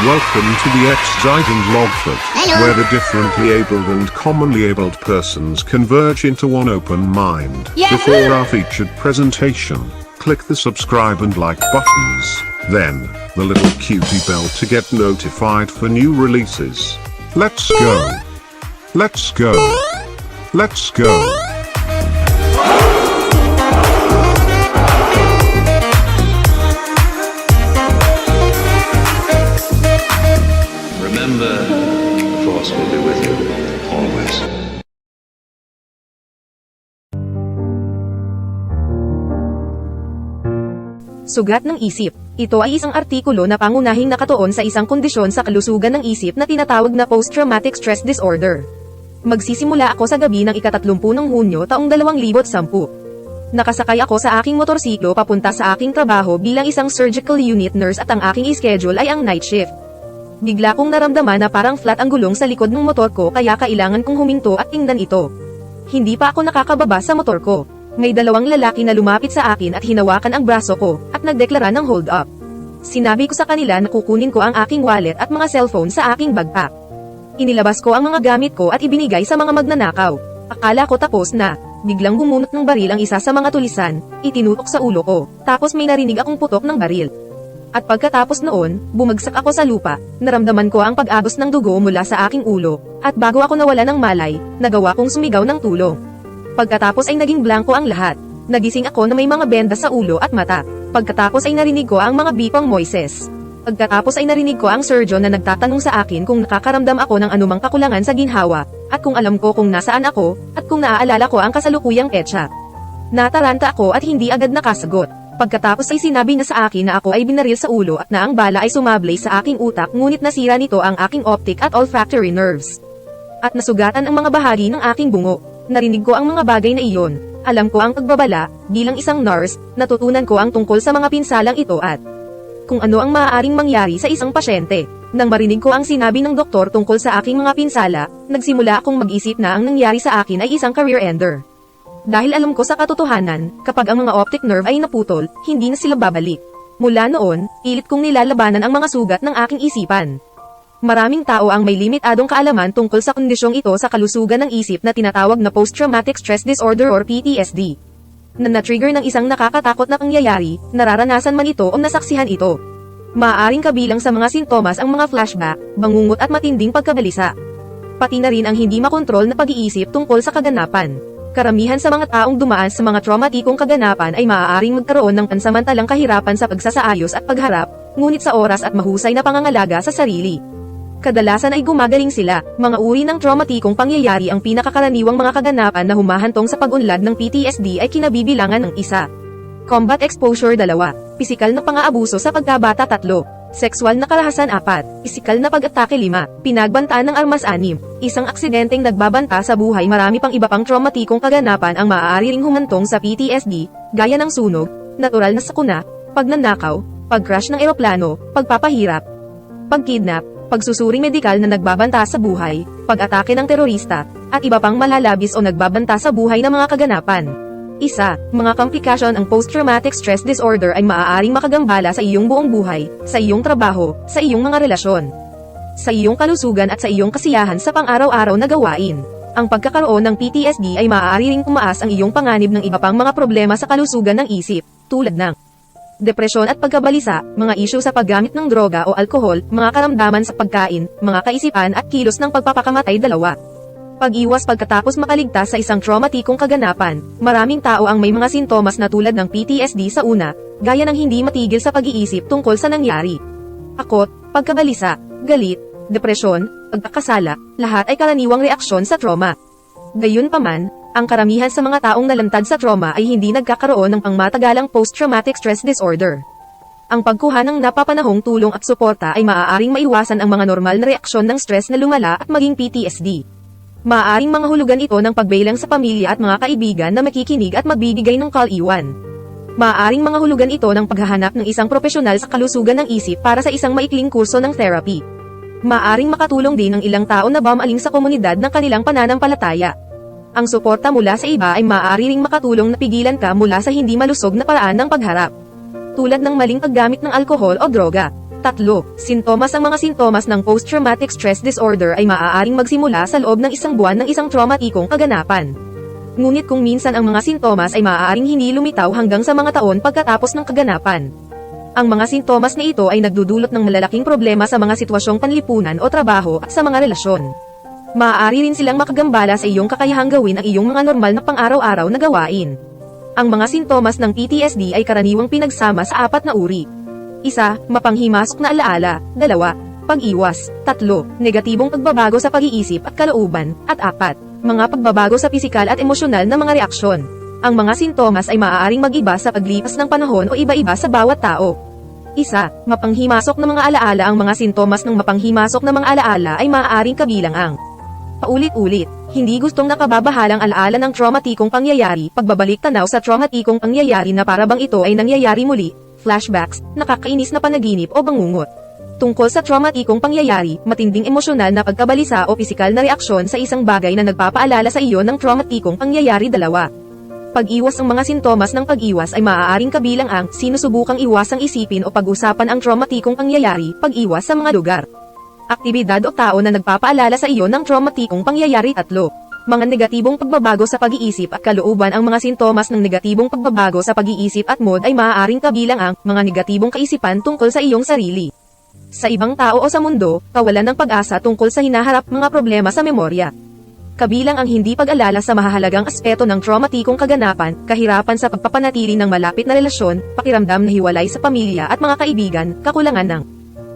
Welcome to the X-Zide and Logford, where the differently abled and commonly abled persons converge into one open mind. Before our featured presentation, click the subscribe and like buttons, then the little cutie bell to get notified for new releases. Let's go. Let's go. Let's go. Remember, the Force will be with you, always. Sugat ng isip. Ito ay isang artikulo na pangunahing nakatuon sa isang kondisyon sa kalusugan ng isip na tinatawag na post-traumatic stress disorder. Magsisimula ako sa gabi ng ika-30 ng Hunyo taong 2010. Nakasakay ako sa aking motorsiklo papunta sa aking trabaho bilang isang surgical unit nurse at ang aking schedule ay ang night shift. Bigla kong naramdaman na parang flat ang gulong sa likod ng motor ko kaya kailangan kong huminto at tingnan ito. Hindi pa ako nakakababa sa motor ko. May dalawang lalaki na lumapit sa akin at hinawakan ang braso ko at nagdeklara ng hold up. Sinabi ko sa kanila na kukunin ko ang aking wallet at mga cellphone sa aking backpack. Inilabas ko ang mga gamit ko at ibinigay sa mga magnanakaw. Akala ko tapos na. Biglang bumunot ng baril ang isa sa mga tulisan, itinutok sa ulo ko, tapos may narinig akong putok ng baril. At pagkatapos noon, bumagsak ako sa lupa, naramdaman ko ang pag-agos ng dugo mula sa aking ulo, at bago ako nawala ng malay, nagawa kong sumigaw ng tulong. Pagkatapos ay naging blanko ang lahat. Nagising ako na may mga benda sa ulo at mata. Pagkatapos ay narinig ko ang mga bipang voices. Pagkatapos ay narinig ko ang surgeon na nagtatanong sa akin kung nakakaramdam ako ng anumang kakulangan sa ginhawa, at kung alam ko kung nasaan ako, at kung naaalala ko ang kasalukuyang petsa. Nataranta ako at hindi agad nakasagot. Pagkatapos ay sinabi niya sa akin na ako ay binaril sa ulo at na ang bala ay sumablay sa aking utak ngunit nasira nito ang aking optic at olfactory nerves. At nasugatan ang mga bahagi ng aking bungo. Narinig ko ang mga bagay na iyon. Alam ko ang pagbabala, bilang isang nurse, natutunan ko ang tungkol sa mga pinsalang ito at kung ano ang maaaring mangyari sa isang pasyente. Nang marinig ko ang sinabi ng doktor tungkol sa aking mga pinsala, nagsimula akong mag-isip na ang nangyari sa akin ay isang career ender. Dahil alam ko sa katotohanan, kapag ang mga optic nerve ay naputol, hindi na sila babalik. Mula noon, pilit kong nilalabanan ang mga sugat ng aking isipan. Maraming tao ang may limitadong kaalaman tungkol sa kondisyong ito sa kalusugan ng isip na tinatawag na post-traumatic stress disorder or PTSD. Na na-trigger ng isang nakakatakot na pangyayari, nararanasan man ito o nasaksihan ito. Maaaring kabilang sa mga sintomas ang mga flashback, bangungot at matinding pagkabalisa. Pati na rin ang hindi makontrol na pag-iisip tungkol sa kaganapan. Karamihan sa mga taong dumaan sa mga traumatikong kaganapan ay maaaring magkaroon ng pansamantalang kahirapan sa pagsasaayos at pagharap, ngunit sa oras at mahusay na pangangalaga sa sarili. Kadalasan ay gumagaling sila. Mga uri ng traumatikong pangyayari ang pinakakaraniwang mga kaganapan na humahantong sa pag-unlad ng PTSD ay kinabibilangan ng 1. Combat exposure 2. Pisikal na pang-aabuso sa pagkabata 3. Sexual na karahasan 4. Pisikal na pag-atake 5. Pinagbantaan ng armas 6. Isang aksidenteng nagbabanta sa buhay. Marami pang iba pang traumatikong kaganapan ang maaari ring humantong sa PTSD, gaya ng sunog, natural na sakuna, pagnanakaw, pag-crash ng eroplano, pagpapahirap, pagkidnap, pagsusuring medikal na nagbabanta sa buhay, pag-atake ng terorista, at iba pang malalabis o nagbabanta sa buhay ng mga kaganapan. Mga komplikasyon ang post-traumatic stress disorder ay maaaring makagambala sa iyong buong buhay, sa iyong trabaho, sa iyong mga relasyon, sa iyong kalusugan at sa iyong kasiyahan sa pang-araw-araw na gawain. Ang pagkakaroon ng PTSD ay maaari ring tumaas ang iyong panganib ng iba pang mga problema sa kalusugan ng isip, tulad ng depresyon at pagkabalisa, mga isyu sa paggamit ng droga o alkohol, mga karamdaman sa pagkain, mga kaisipan at kilos ng pagpapakamatay 2. Pag-iwas pagkatapos makaligtas sa isang traumatikong kaganapan. Maraming tao ang may mga sintomas na tulad ng PTSD sa una, gaya ng hindi matigil sa pag-iisip tungkol sa nangyari. Takot, pagkabalisa, galit, depresyon, pagkakasala, lahat ay karaniwang reaksyon sa trauma. Gayunpaman, ang karamihan sa mga taong nalantad sa trauma ay hindi nagkakaroon ng pangmatagalang post-traumatic stress disorder. Ang pagkuha ng napapanahong tulong at suporta ay maaaring maiwasan ang mga normal na reaksyon ng stress na lumala at maging PTSD. Maaaring mga hulugan ito ng pagbailang sa pamilya at mga kaibigan na makikinig at magbibigay ng call iwan. Maaaring mga hulugan ito ng paghahanap ng isang profesional sa kalusugan ng isip para sa isang maikling kurso ng therapy. Maaaring makatulong din ang ilang tao na bumaling sa komunidad ng kanilang pananampalataya. Ang suporta mula sa iba ay maaari ring makatulong na pigilan ka mula sa hindi malusog na paraan ng pagharap, tulad ng maling paggamit ng alkohol o droga. 3. Sintomas. Ang mga sintomas ng post-traumatic stress disorder ay maaaring magsimula sa loob ng isang buwan ng isang traumatikong kaganapan. Ngunit kung minsan ang mga sintomas ay maaaring hindi lumitaw hanggang sa mga taon pagkatapos ng kaganapan. Ang mga sintomas na ito ay nagdudulot ng malalaking problema sa mga sitwasyong panlipunan o trabaho at sa mga relasyon. Maaari rin silang makagambala sa iyong kakayahang gawin ang iyong mga normal na pang-araw-araw na gawain. Ang mga sintomas ng PTSD ay karaniwang pinagsama sa 4 na uri. 1. Mapanghimasok na alaala. 2. Pag-iwas. 3. Negatibong pagbabago sa pag-iisip at kalooban. At 4. Mga pagbabago sa pisikal at emosyonal na mga reaksyon. Ang mga sintomas ay maaaring mag-iba sa paglipas ng panahon o iba-iba sa bawat tao. 1. Mapanghimasok na mga alaala. Ang mga sintomas ng mapanghimasok na mga alaala ay maaaring kabilang ang paulit-ulit, hindi gustong nakababahalang alaala ng traumatikong pangyayari, pagbabalik tanaw sa traumatikong pangyayari na para bang ito ay nangyayari muli, flashbacks, nakakainis na panaginip o bangungot. Tungkol sa traumatikong pangyayari, matinding emosyonal na pagkabalisa o pisikal na reaksyon sa isang bagay na nagpapaalala sa iyo ng traumatikong pangyayari. 2. Pag-iwas. Ang mga sintomas ng pag-iwas ay maaaring kabilang ang sinusubukang iwasang isipin o pag-usapan ang traumatikong pangyayari, pag-iwas sa mga lugar, aktibidad o tao na nagpapaalala sa iyo ng traumatikong pangyayari. 3. Mga negatibong pagbabago sa pag-iisip at kalooban. Ang mga sintomas ng negatibong pagbabago sa pag-iisip at mood ay maaaring kabilang ang mga negatibong kaisipan tungkol sa iyong sarili, sa ibang tao o sa mundo, kawalan ng pag-asa tungkol sa hinaharap mga problema sa memorya. Kabilang ang hindi pag-alala sa mahahalagang aspeto ng traumatikong kaganapan, kahirapan sa pagpapanatili ng malapit na relasyon, pakiramdam na hiwalay sa pamilya at mga kaibigan, kakulangan ng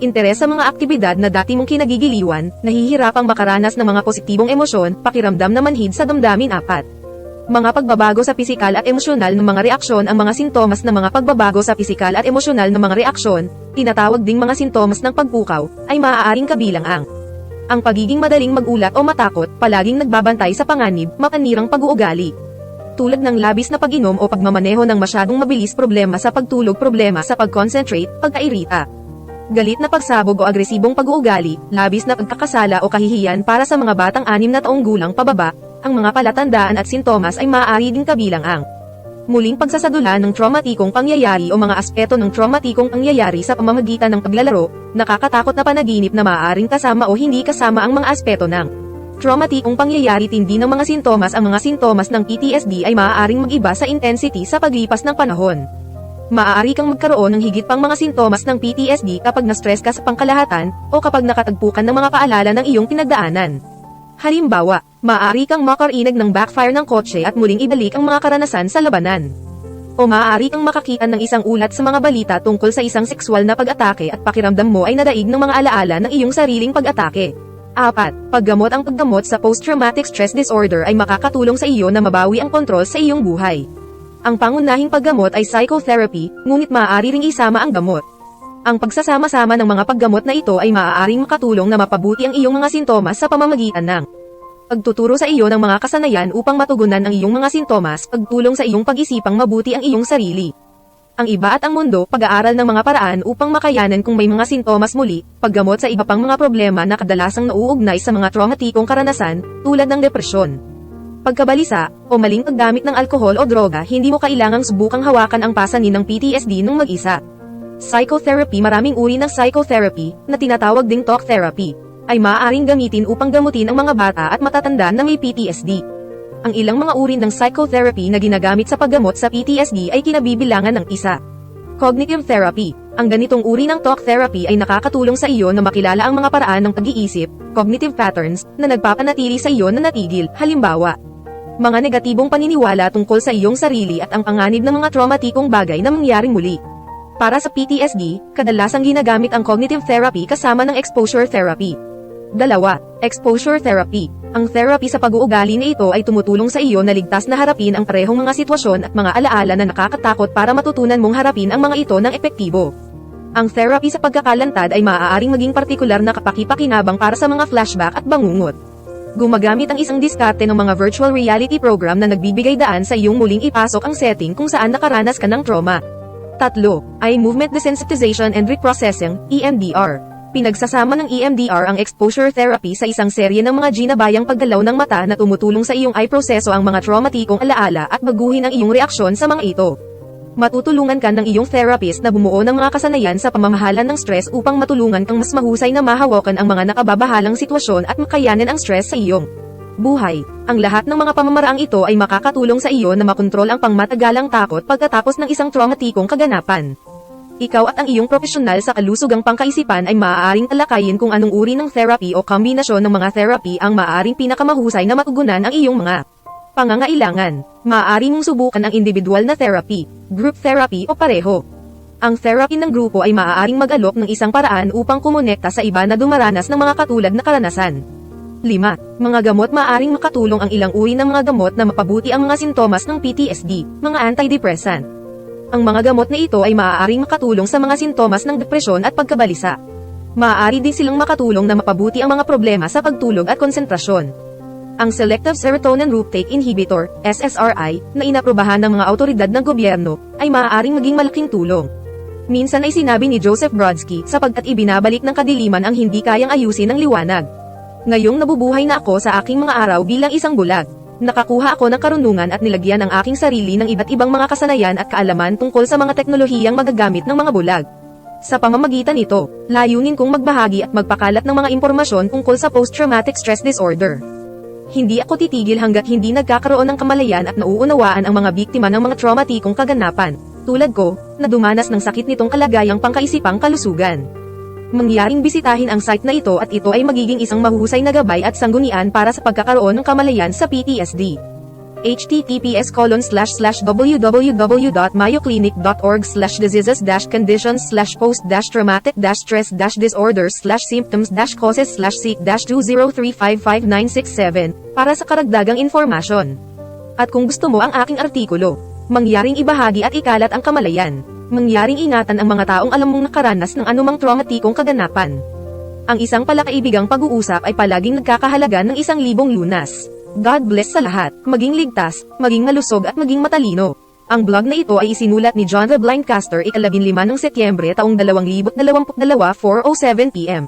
interes sa mga aktibidad na dati mong kinagigiliwan, nahihirapang makaranas ng mga positibong emosyon, pakiramdam na manhid sa damdamin. 4. Mga pagbabago sa pisikal at emosyonal ng mga reaksyon. Ang mga sintomas ng mga pagbabago sa pisikal at emosyonal ng mga reaksyon, tinatawag ding mga sintomas ng pagpukaw, ay maaaring kabilang ang pagiging madaling magulat o matakot, palaging nagbabantay sa panganib, mapanirang pag-uugali, tulad ng labis na pag-inom o pagmamaneho ng masyadong mabilis, problema sa pagtulog, problema sa pag-concentrate, pagkairita, galit na pagsabog o agresibong pag-uugali, labis na pagkakasala o kahihiyan para sa mga batang 6 na taong gulang pababa. Ang mga palatandaan at sintomas ay maaari din kabilang ang muling pagsasadula ng traumatikong pangyayari o mga aspeto ng traumatikong pangyayari sa pamamagitan ng paglalaro, nakakatakot na panaginip na maaaring kasama o hindi kasama ang mga aspeto ng traumatikong pangyayari. Tindi ng mga sintomas. Ang mga sintomas ng PTSD ay maaaring mag-iba sa intensity sa paglipas ng panahon. Maaari kang magkaroon ng higit pang mga sintomas ng PTSD kapag na-stress ka sa pangkalahatan, o kapag nakatagpo ka ng mga paalala ng iyong pinagdaanan. Halimbawa, maaari kang makarinig ng backfire ng kotse at muling ibalik ang mga karanasan sa labanan. O maaari kang makakita ng isang ulat sa mga balita tungkol sa isang sexual na pag-atake at pakiramdam mo ay nadaig ng mga alaala ng iyong sariling pag-atake. 4. Paggamot. Ang paggamot sa post-traumatic stress disorder ay makakatulong sa iyo na mabawi ang kontrol sa iyong buhay. Ang pangunahing paggamot ay psychotherapy, ngunit maaari ring isama ang gamot. Ang pagsasama-sama ng mga paggamot na ito ay maaaring makatulong na mapabuti ang iyong mga sintomas sa pamamagitan ng pagtuturo sa iyo ng mga kasanayan upang matugunan ang iyong mga sintomas, pagtulong sa iyong pag-isipang mabuti ang iyong sarili, ang iba at ang mundo, pag-aaral ng mga paraan upang makayanan kung may mga sintomas muli, paggamot sa iba pang mga problema na kadalasang nauugnay sa mga traumatikong karanasan, tulad ng depresyon, pagkabalisa, o maling paggamit ng alkohol o droga. Hindi mo kailangang subukang hawakan ang pasanin ng PTSD ng mag-isa. Psychotherapy. Maraming uri ng psychotherapy, na tinatawag ding talk therapy, ay maaaring gamitin upang gamutin ang mga bata at matatanda na may PTSD. Ang ilang mga uri ng psychotherapy na ginagamit sa paggamot sa PTSD ay kinabibilangan ng 1. Cognitive therapy. Ang ganitong uri ng talk therapy ay nakakatulong sa iyo na makilala ang mga paraan ng pag-iisip, cognitive patterns, na nagpapanatili sa iyo na natigil. Halimbawa, mga negatibong paniniwala tungkol sa iyong sarili at ang panganib ng mga traumatikong bagay na mangyaring muli. Para sa PTSD, kadalasang ginagamit ang cognitive therapy kasama ng exposure therapy. 2. Exposure therapy. Ang therapy sa pag-uugali na ito ay tumutulong sa iyo na ligtas na harapin ang parehong mga sitwasyon at mga alaala na nakakatakot para matutunan mong harapin ang mga ito ng epektibo. Ang therapy sa pagkakalantad ay maaaring maging partikular na kapaki-pakinabang para sa mga flashback at bangungot. Gumagamit ang isang diskarte ng mga virtual reality program na nagbibigay daan sa iyong muling ipasok ang setting kung saan nakaranas ka ng trauma. 3. Eye movement desensitization and reprocessing, EMDR. Pinagsasama ng EMDR ang exposure therapy sa isang serye ng mga ginabayang paggalaw ng mata na tumutulong sa iyong eye proseso ang mga traumatikong alaala at baguhin ang iyong reaksyon sa mga ito. Matutulungan ka ng iyong therapist na bumuo ng mga kasanayan sa pamamahalan ng stress upang matulungan kang mas mahusay na mahawakan ang mga nakababahalang sitwasyon at makayanin ang stress sa iyong buhay. Ang lahat ng mga pamamaraang ito ay makakatulong sa iyo na makontrol ang pangmatagalang takot pagkatapos ng isang traumatikong kaganapan. Ikaw at ang iyong profesional sa kalusugang pangkaisipan ay maaaring talakayin kung anong uri ng therapy o kombinasyon ng mga therapy ang maaaring pinakamahusay na matugunan ang iyong mga pangangailangan. Maaari mong subukan ang individual na therapy, group therapy o pareho. Ang therapy ng grupo ay maaaring mag-alok ng isang paraan upang kumonekta sa iba na dumaranas ng mga katulad na karanasan. 5. Mga gamot. Maaaring makatulong ang ilang uri ng mga gamot na mapabuti ang mga sintomas ng PTSD, mga antidepressant. Ang mga gamot na ito ay maaaring makatulong sa mga sintomas ng depresyon at pagkabalisa. Maaari din silang makatulong na mapabuti ang mga problema sa pagtulog at konsentrasyon. Ang Selective Serotonin Reuptake Inhibitor, SSRI, na inaprubahan ng mga autoridad ng gobyerno, ay maaaring maging malaking tulong. Minsan ay sinabi ni Joseph Brodsky, sapagkat ibinabalik ng kadiliman ang hindi kayang ayusin ng liwanag. Ngayong nabubuhay na ako sa aking mga araw bilang isang bulag. Nakakuha ako ng karunungan at nilagyan ang aking sarili ng iba't ibang mga kasanayan at kaalaman tungkol sa mga teknolohiyang magagamit ng mga bulag. Sa pamamagitan nito, layunin kong magbahagi at magpakalat ng mga impormasyon tungkol sa post-traumatic stress disorder. Hindi ako titigil hanggat hindi nagkakaroon ng kamalayan at nauunawaan ang mga biktima ng mga traumatikong kaganapan, tulad ko, na dumanas ng sakit nitong kalagayang pangkaisipang kalusugan. Mangyaring bisitahin ang site na ito at ito ay magiging isang mahuhusay na gabay at sanggunian para sa pagkakaroon ng kamalayan sa PTSD. https://www.mayoclinic.org/diseases-conditions/post-traumatic-stress-disorder/symptoms-causes/seek-203559667 para sa karagdagang informasyon. At kung gusto mo ang aking artikulo, mangyaring ibahagi at ikalat ang kamalayan. Mangyaring ingatan ang mga taong alam mong nakaranas ng anumang traumatikong kaganapan. Ang isang palakaibigang pag-uusap ay palaging nagkakahalaga ng 1,000 lunas. God bless sa lahat, maging ligtas, maging malusog at maging matalino. Ang blog na ito ay isinulat ni John the Blindcaster ika-15 ng Setyembre taong 2022 4:07 p.m.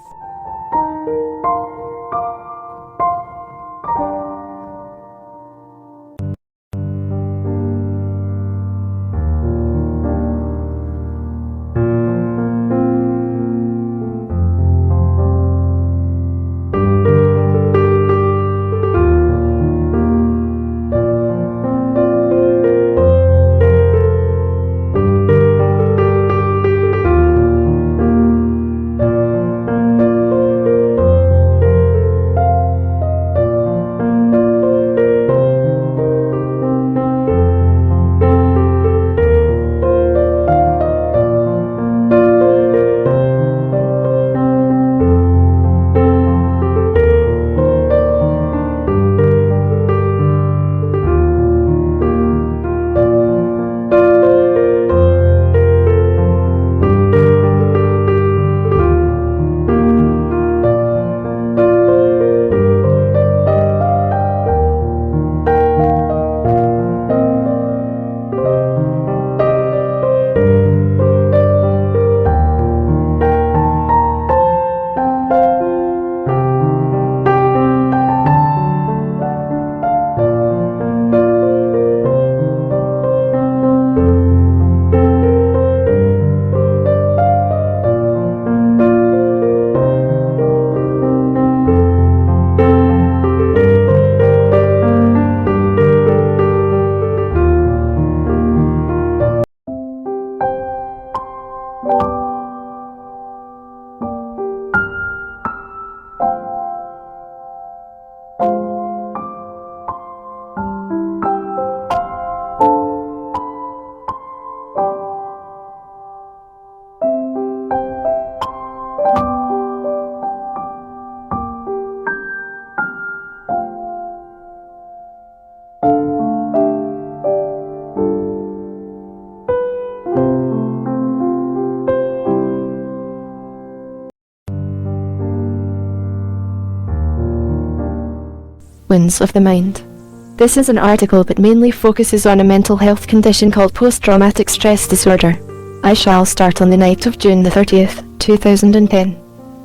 Winds of the Mind. This is an article but mainly focuses on a mental health condition called post-traumatic stress disorder. I shall start on the night of June the 30th, 2010.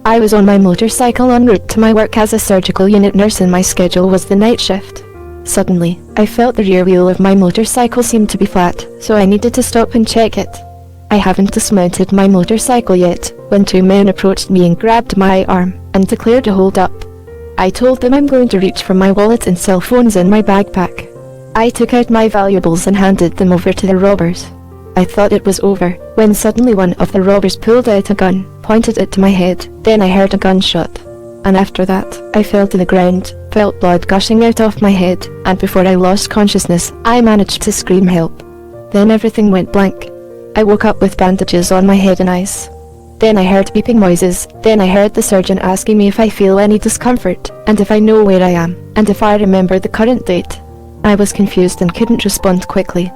I was on my motorcycle en route to my work as a surgical unit nurse and my schedule was the night shift. Suddenly, I felt the rear wheel of my motorcycle seemed to be flat, so I needed to stop and check it. I haven't dismounted my motorcycle yet, when two men approached me and grabbed my arm, and declared to hold up. I told them I'm going to reach for my wallet and cell phones in my backpack. I took out my valuables and handed them over to the robbers. I thought it was over, when suddenly one of the robbers pulled out a gun, pointed it to my head, then I heard a gunshot. And after that, I fell to the ground, felt blood gushing out of my head, and before I lost consciousness, I managed to scream help. Then everything went blank. I woke up with bandages on my head and eyes. Then I heard beeping noises, then I heard the surgeon asking me if I feel any discomfort, and if I know where I am, and if I remember the current date. I was confused and couldn't respond quickly.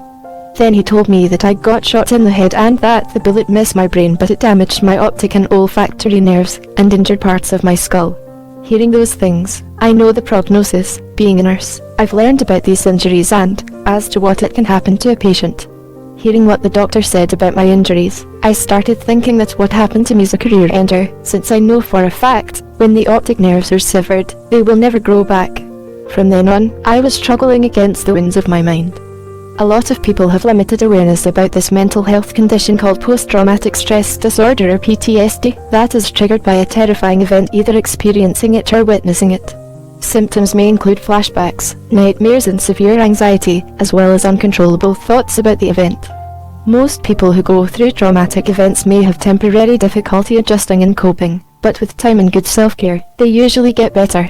Then he told me that I got shot in the head and that the bullet missed my brain but it damaged my optic and olfactory nerves, and injured parts of my skull. Hearing those things, I know the prognosis. Being a nurse, I've learned about these injuries and, as to what it can happen to a patient. Hearing what the doctor said about my injuries, I started thinking that what happened to me is a career ender, since I know for a fact, when the optic nerves are severed, they will never grow back. From then on, I was struggling against the winds of my mind. A lot of people have limited awareness about this mental health condition called post-traumatic stress disorder or PTSD, that is triggered by a terrifying event, either experiencing it or witnessing it. Symptoms may include flashbacks, nightmares and severe anxiety, as well as uncontrollable thoughts about the event. Most people who go through traumatic events may have temporary difficulty adjusting and coping, but with time and good self-care, they usually get better.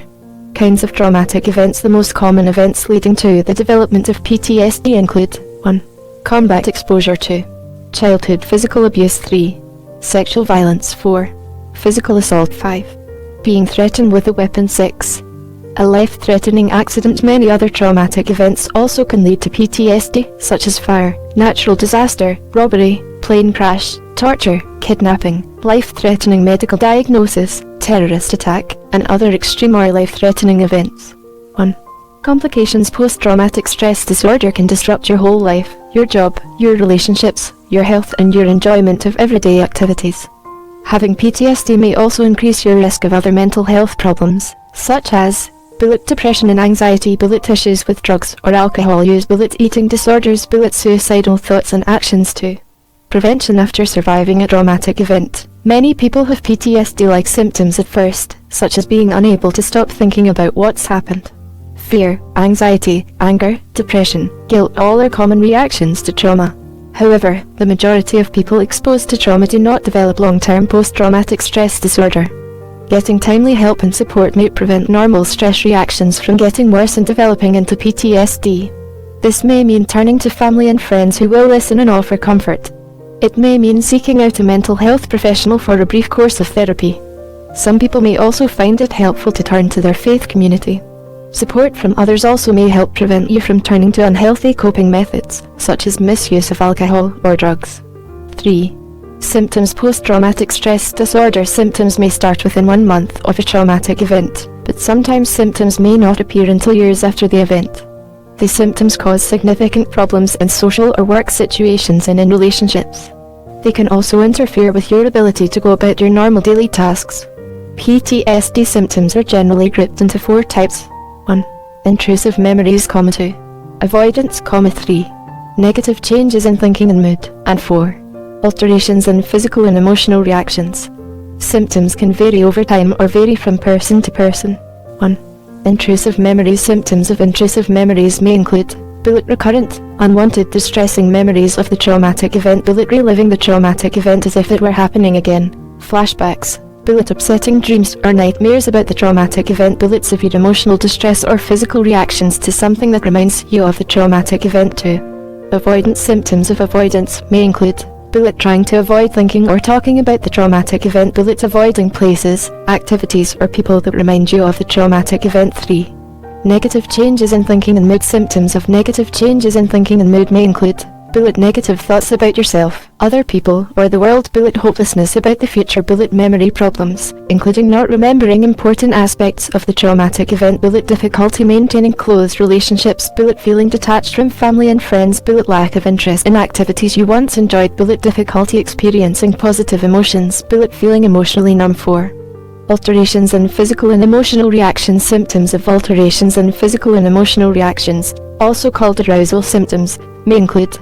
Kinds of traumatic events. The most common events leading to the development of PTSD include 1. Combat exposure. 2. Childhood physical abuse. 3. Sexual violence. 4. Physical assault. 5. Being threatened with a weapon. 6. A life-threatening accident. Many other traumatic events also can lead to PTSD, such as fire, natural disaster, robbery, plane crash, torture, kidnapping, life-threatening medical diagnosis, terrorist attack, and other extreme or life-threatening events. 1. Complications. Post-traumatic stress disorder can disrupt your whole life, your job, your relationships, your health and your enjoyment of everyday activities. Having PTSD may also increase your risk of other mental health problems, such as bullet depression and anxiety, bullet issues with drugs or alcohol use, bullet eating disorders, bullet suicidal thoughts and actions. 2. Prevention. After surviving a traumatic event, many people have PTSD-like symptoms at first, such as being unable to stop thinking about what's happened. Fear, anxiety, anger, depression, guilt, all are common reactions to trauma. However, the majority of people exposed to trauma do not develop long-term post-traumatic stress disorder. Getting timely help and support may prevent normal stress reactions from getting worse and developing into PTSD. This may mean turning to family and friends who will listen and offer comfort. It may mean seeking out a mental health professional for a brief course of therapy. Some people may also find it helpful to turn to their faith community. Support from others also may help prevent you from turning to unhealthy coping methods, such as misuse of alcohol or drugs. 3. Symptoms. Post-traumatic stress disorder symptoms may start within 1 month of a traumatic event, but sometimes symptoms may not appear until years after the event. These symptoms cause significant problems in social or work situations and in relationships. They can also interfere with your ability to go about your normal daily tasks. PTSD symptoms are generally grouped into 4 types. 1. Intrusive memories, 2. Avoidance, 3. Negative changes in thinking and mood, and 4. Alterations in physical and emotional reactions. Symptoms can vary over time or vary from person to person. 1. Intrusive memories. Symptoms of intrusive memories may include bullet recurrent, unwanted distressing memories of the traumatic event, bullet reliving the traumatic event as if it were happening again, flashbacks, bullet upsetting dreams or nightmares about the traumatic event, bullet severe emotional distress or physical reactions to something that reminds you of the traumatic event. 2. Avoidance. Symptoms of avoidance may include bullet trying to avoid thinking or talking about the traumatic event, bullet avoiding places, activities or people that remind you of the traumatic event. 3. Negative changes in thinking and mood. Symptoms of negative changes in thinking and mood may include bullet negative thoughts about yourself, other people, or the world, bullet hopelessness about the future, bullet memory problems, including not remembering important aspects of the traumatic event, bullet difficulty maintaining close relationships, bullet feeling detached from family and friends, bullet lack of interest in activities you once enjoyed, bullet difficulty experiencing positive emotions, bullet feeling emotionally numb. 4. Alterations in physical and emotional reactions. Symptoms of alterations in physical and emotional reactions, also called arousal symptoms, may include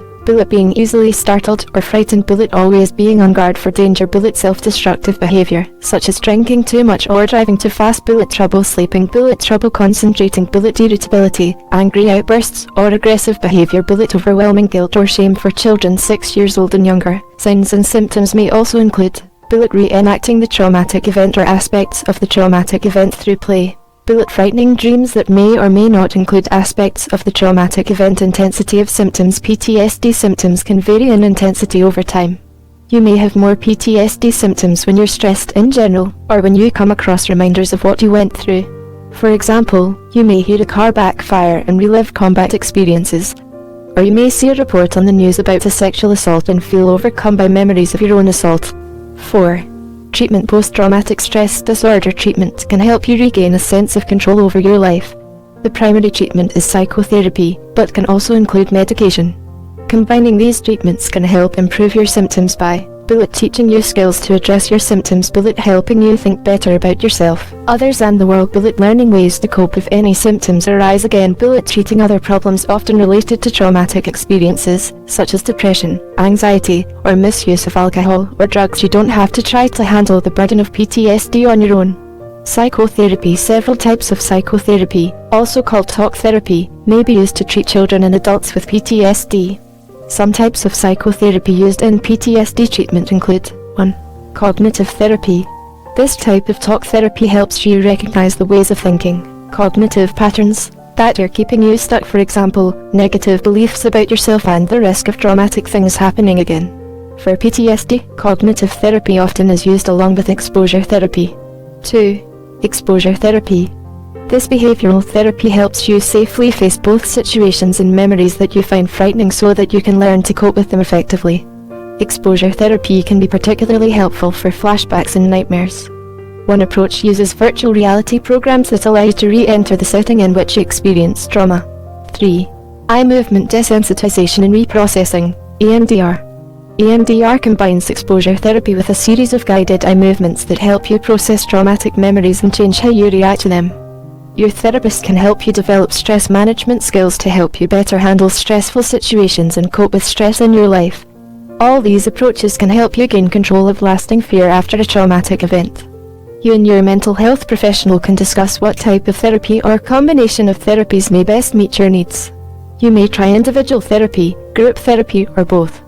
being easily startled or frightened, always being on guard for danger, self-destructive behavior, such as drinking too much or driving too fast, trouble sleeping, trouble concentrating, irritability, angry outbursts, or aggressive behavior, overwhelming guilt or shame for children 6 years old and younger. Signs and symptoms may also include reenacting the traumatic event or aspects of the traumatic event through play. Frightening dreams that may or may not include aspects of the traumatic event. Intensity of symptoms. PTSD symptoms can vary in intensity over time. You may have more PTSD symptoms when you're stressed in general, or when you come across reminders of what you went through. For example, you may hear a car backfire and relive combat experiences, or you may see a report on the news about a sexual assault and feel overcome by memories of your own assault. 4. Treatment. Post-traumatic stress disorder treatment can help you regain a sense of control over your life. The primary treatment is psychotherapy, but can also include medication. Combining these treatments can help improve your symptoms by teaching you skills to address your symptoms, helping you think better about yourself, others and the world, learning ways to cope if any symptoms arise again, treating other problems often related to traumatic experiences, such as depression, anxiety, or misuse of alcohol or drugs. You don't have to try to handle the burden of PTSD on your own. Psychotherapy. Several types of psychotherapy, also called talk therapy, may be used to treat children and adults with PTSD. Some types of psychotherapy used in PTSD treatment include 1. Cognitive therapy. This type of talk therapy helps you recognize the ways of thinking, cognitive patterns, that are keeping you stuck, for example, negative beliefs about yourself and the risk of traumatic things happening again. For PTSD, cognitive therapy often is used along with exposure therapy. 2. Exposure therapy. This behavioral therapy helps you safely face both situations and memories that you find frightening so that you can learn to cope with them effectively. Exposure therapy can be particularly helpful for flashbacks and nightmares. One approach uses virtual reality programs that allow you to re-enter the setting in which you experienced trauma. 3. Eye movement desensitization and reprocessing, EMDR. EMDR combines exposure therapy with a series of guided eye movements that help you process traumatic memories and change how you react to them. Your therapist can help you develop stress management skills to help you better handle stressful situations and cope with stress in your life. All these approaches can help you gain control of lasting fear after a traumatic event. You and your mental health professional can discuss what type of therapy or combination of therapies may best meet your needs. You may try individual therapy, group therapy, or both.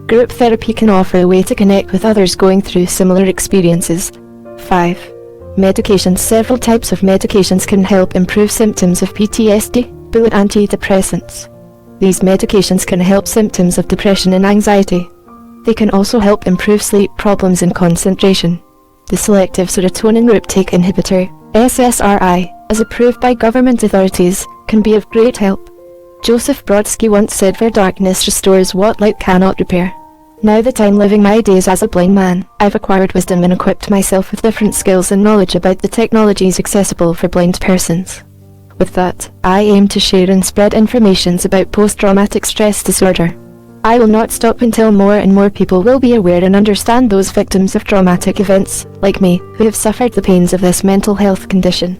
Group therapy can offer a way to connect with others going through similar experiences. 5. Medications. Several types of medications can help improve symptoms of PTSD, antidepressants. These medications can help symptoms of depression and anxiety. They can also help improve sleep problems and concentration. The selective serotonin reuptake inhibitor, SSRI, as approved by government authorities, can be of great help. Joseph Brodsky once said, "Where darkness restores what light cannot repair." Now that I'm living my days as a blind man, I've acquired wisdom and equipped myself with different skills and knowledge about the technologies accessible for blind persons. With that, I aim to share and spread information about post-traumatic stress disorder. I will not stop until more and more people will be aware and understand, those victims of traumatic events, like me, who have suffered the pains of this mental health condition.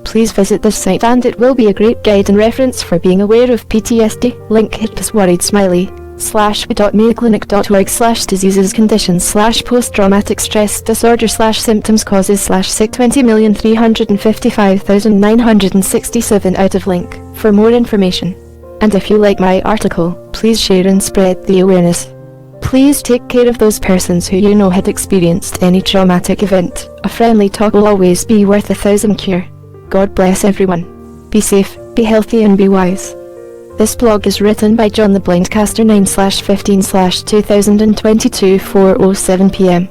Please visit this site and it will be a great guide and reference for being aware of PTSD. Link /worried smiley /mayoclinic.org/diseases/conditions/post-traumatic stress disorder/symptoms causes/sick 20,355,967 out of link for more information. And if you like my article, please share and spread the awareness. Please take care of those persons who you know had experienced any traumatic event. A friendly talk will always be worth 1,000 cure. God bless everyone. Be safe, be healthy and be wise. This blog is written by John the Blindcaster 9/15/2022 4:07 p.m.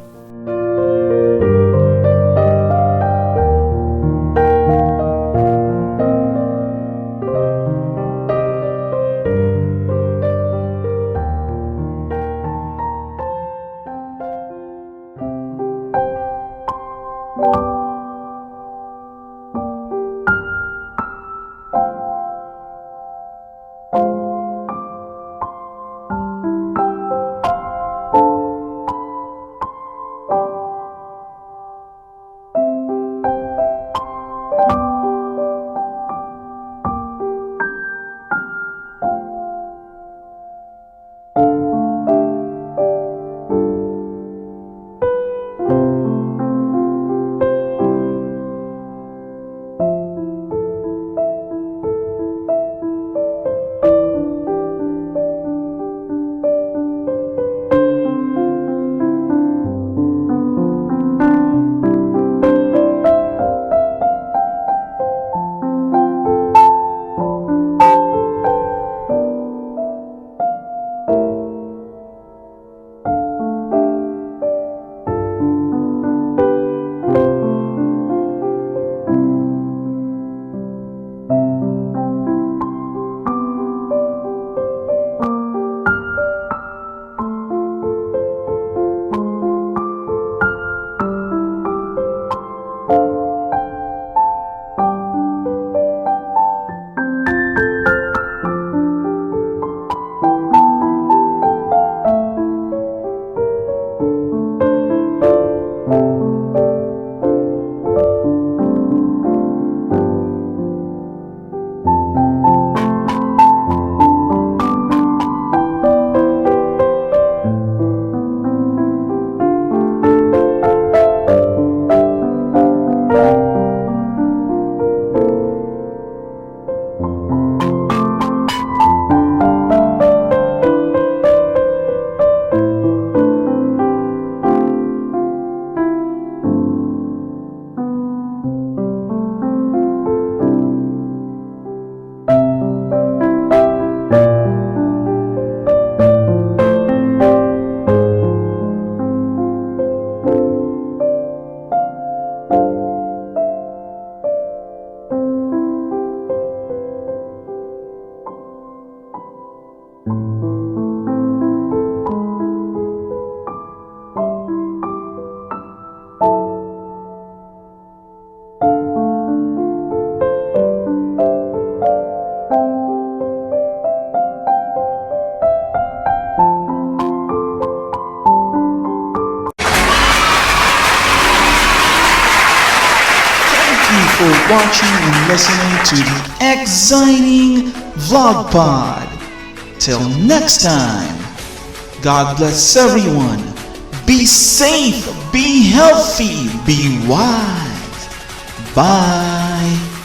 for watching and listening to the exciting Vlog Pod. Till next time, God bless everyone. Be safe, be healthy, be wise. Bye.